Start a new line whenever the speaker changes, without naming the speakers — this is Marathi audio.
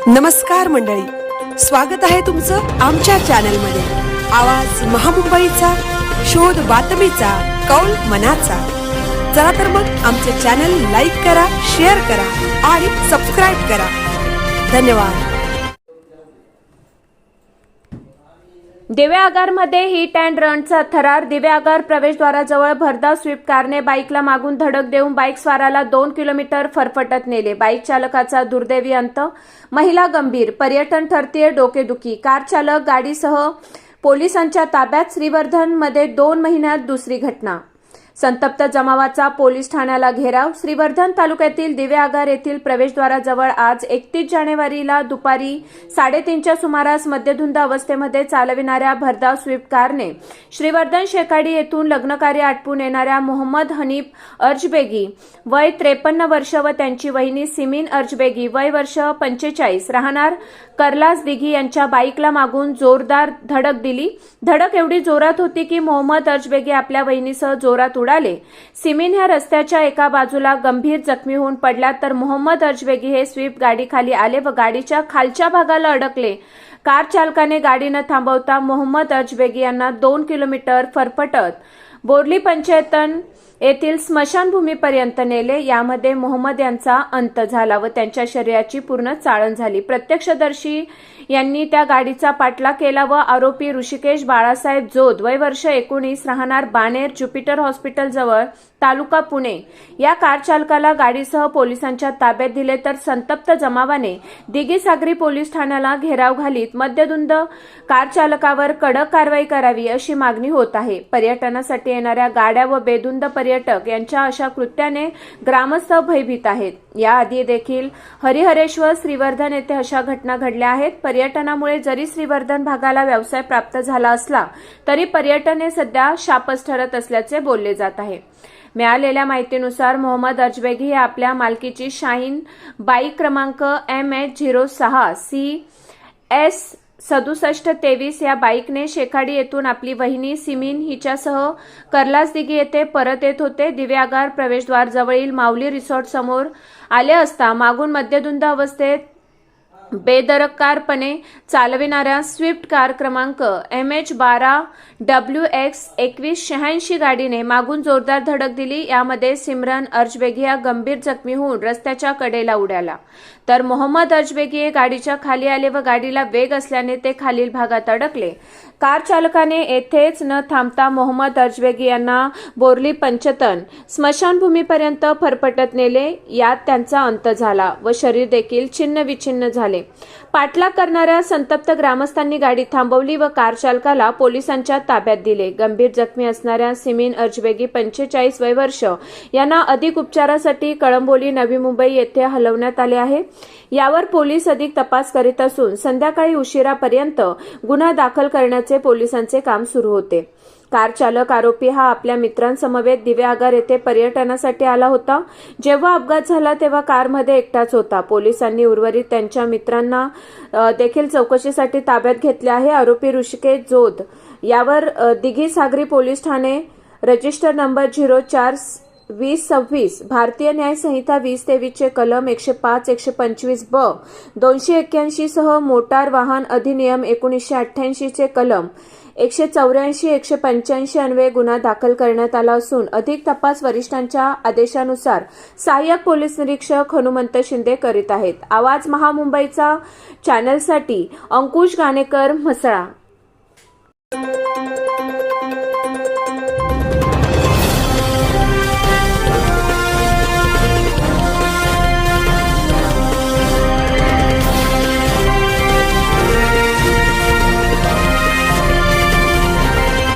नमस्कार मंडळी, स्वागत आहे तुमचं आमच्या चॅनलमध्ये। आवाज महामुंबईचा, शोध बातमीचा, कौल मनाचा। चला तर मग आमचे चॅनल लाईक करा, शेअर करा आणि सबस्क्राइब करा। धन्यवाद।
दिवे आगारमध्ये हिट अँड रनचा थरार। दिवे आगार प्रवेशद्वाराजवळ भरधाव स्विफ्ट कारने बाईकला मागून धडक देऊन बाईक स्वाराला 2 किलोमीटर फरफटत नेले। बाईक चालकाचा दुर्दैवी अंत, महिला गंभीर, पर्यटन ठरतीये डोकेदुखी। कार चालक गाडीसह पोलिसांच्या ताब्यात। श्रीवर्धनमध्ये 2 महिन्यात दुसरी घटना। संतप्त जमावाचा पोलीस ठाण्याला घेराव। श्रीवर्धन तालुक्यातील दिवे आगार येथील प्रवेशद्वाराजवळ आज 31 जानेवारीला दुपारी 3:30च्या सुमारास मद्यधुंद अवस्थेमध्ये चालविणाऱ्या भरधाव स्विफ्ट कारने श्रीवर्धन शेकाडी येथून लग्नकार्य आटपून येणाऱ्या मोहम्मद हनीफ अर्जबेगी वय 53 वर्ष व त्यांची वहिनी सिमीन अर्जबेगी वय वर्ष 45 राहणार कर्लास दिघी यांच्या बाईकला मागून जोरदार धडक दिली। धडक एवढी जोरात होती की मोहम्मद अर्जबेगी आपल्या वहिनीसह जोरात उडाले। सिमीन ह्या रस्त्याच्या एका बाजूला गंभीर जखमी होऊन पडल्या, तर मोहम्मद अर्जबेगी हे स्विफ्ट गाडी खाली आले व गाडीच्या खालच्या भागाला अडकले। कार चालकाने गाडी न थांबवता मोहम्मद अर्जबेगी यांना 2 किलोमीटर फरफटत बोर्ली पंचायतन येथील स्मशानभूमीपर्यंत नेले। यामध्ये मोहम्मद यांचा अंत झाला व त्यांच्या शरीराची पूर्ण चाळण झाली। प्रत्यक्षदर्शी यांनी त्या गाडीचा पाठलाग केला व आरोपी ऋषिकेश बाळासाहेब जोद वय वर्ष 19 राहणार बाणेर ज्युपिटर हॉस्पिटल जवळ तालुका पुणे या कार चालकाला गाडीसह पोलिसांच्या ताब्यात दिले। तर संतप्त जमावाने दिघी सागरी पोलीस ठाण्याला घेराव घालीत मद्यधुंद कार चालकावर कडक कारवाई करावी अशी मागणी होत आहे। पर्यटनासाठी येणाऱ्या गाड्या व बेधुंद पर्यटक यांच्या अशा कृत्याने ग्रामस्थ भयभीत आहेत। याआधी देखील हरिहरेश्वर श्रीवर्धन येथे अशा घटना घडल्या आहेत। पर्यटनामुळे जरी श्रीवर्धन भागाला व्यवसाय प्राप्त झाला असला तरी पर्यटन हे सध्या शापच ठरत असल्याचे बोलले जात आहे। मिळालेल्या माहितीनुसार मोहम्मद अर्जबेगी हे आपल्या मालकीची शाहीन बाईक क्रमांक MH06CS 6723 या बाईकने शेकाडी येथून आपली वहिनी सिमीन हिच्यासह कर्लास दिघी येथे परत येत होते। दिवे आगार प्रवेशद्वार जवळील माऊली रिसॉर्ट समोर आले असता मागून मद्यधुंद अवस्थेत बेदरकारपणे चालविणाऱ्या स्विफ्ट कार क्रमांक MH12WX2186 गाडीने मागून जोरदार धडक दिली। यामध्ये सिमरन अर्जबेगी या गंभीर जखमी होऊन रस्त्याच्या कडेला उडाला, तर मोहम्मद अर्जबेगी हे गाडीच्या खाली आले व गाडीला वेग असल्याने ते खालील भागात अडकले। कार चालकाने येथेच न थांबता मोहम्मद अर्जबेगी यांना बोर्ली पंचतन स्मशानभूमीपर्यंत फरफटत नेले। यात त्यांचा अंत झाला व शरीर देखील छिन्न विछिन्न झाले। पाठलाग करणाऱ्या संतप्त ग्रामस्थांनी गाडी थांबवली व कार चालकाला पोलिसांच्या ताब्यात दिले। गंभीर जखमी असणाऱ्या सिमीन अर्जबेगी 45 वय वर्ष यांना अधिक उपचारासाठी कळंबोली नवी मुंबई येथे हलवण्यात आले आहे। यावर पोलीस अधिक तपास करीत असून संध्याकाळी उशिरापर्यंत गुन्हा दाखल करण्याचे पोलिसांचे काम सुरू होते। कार चालक आरोपी हा आपल्या मित्रांसमवेत दिवे आगार येथे पर्यटनासाठी आला होता। जेव्हा अपघात झाला तेव्हा कारमध्ये एकटाच होता। पोलिसांनी उर्वरित त्यांच्या मित्रांना देखील चौकशीसाठी ताब्यात घेतले आहे। आरोपी ऋषिकेश जोद यावर दिघी सागरी पोलीस ठाणे रजिस्टर नंबर 04-2026 भारतीय न्याय संहिता 2023 चे कलम 105, 125 ब 281 सह मोटार वाहन अधिनियम 1988 चे कलम 184, 185 अन्वये गुन्हा दाखल करण्यात आला असून अधिक तपास वरिष्ठांच्या आदेशानुसार सहाय्यक पोलीस निरीक्षक हनुमंत शिंदे करीत आहेत। आवाज महामुंबईचा चॅनलसाठी अंकुश गाणेकर, म्हसळा।